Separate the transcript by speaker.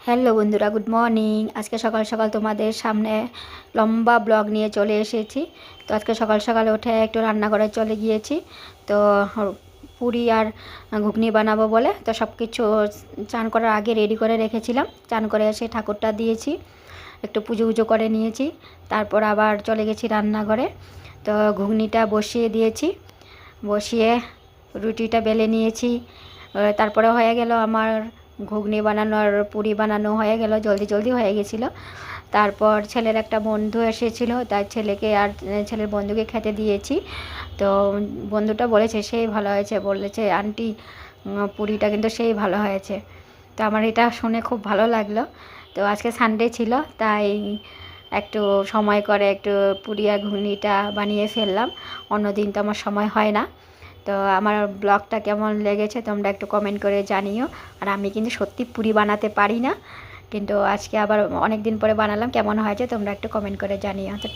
Speaker 1: Hello বন্ধুরা, good morning. আজকে সকাল সকাল তোমাদের সামনে লম্বা ব্লগ নিয়ে চলে এসেছি। তো আজকে সকাল সকাল উঠে একটু রান্নাঘরে চলে গিয়েছি। তো পুরি আর ঘুগনি বানাবো বলে তো সব কিছু চান করার আগে রেডি করে রেখেছিলাম। চান করে এসে ঠাকুরটা দিয়েছি, একটু পুজো উজো করে নিয়েছি। তারপর আবার চলে গেছি রান্নাঘরে। তো ঘুগনিটা বসিয়ে দিয়েছি, বসিয়ে রুটিটা বেলে নিয়েছি। তারপরে হয়ে গেল আমার ঘুগনি বানানোর পুরি বানানো হয়ে গেল, জলদি জলদি হয়ে গেছিলো। তারপর ছেলের একটা বন্ধু এসেছিলো, তার ছেলেকে আর ছেলের বন্ধুকে খেতে দিয়েছি। তো বন্ধুটা বলেছে সেই ভালো হয়েছে, বলেছে আন্টি পুরিটা কিন্তু সেই ভালো হয়েছে। তো আমার এটা শুনে খুব ভালো লাগলো। তো আজকে সানডে ছিল, তাই একটু সময় করে একটু পুরি আর ঘুগনিটা বানিয়ে ফেললাম। অন্যদিন তো আমার সময় হয় না। তো আমার ব্লগটা কেমন লেগেছে তোমরা একটু কমেন্ট করে জানিও। আর আমি কিন্তু সত্যি পুরি বানাতে পারি না, কিন্তু আজকে আবার অনেক দিন পরে বানালাম, কেমন হয়েছে তোমরা একটু কমেন্ট করে জানিও। তো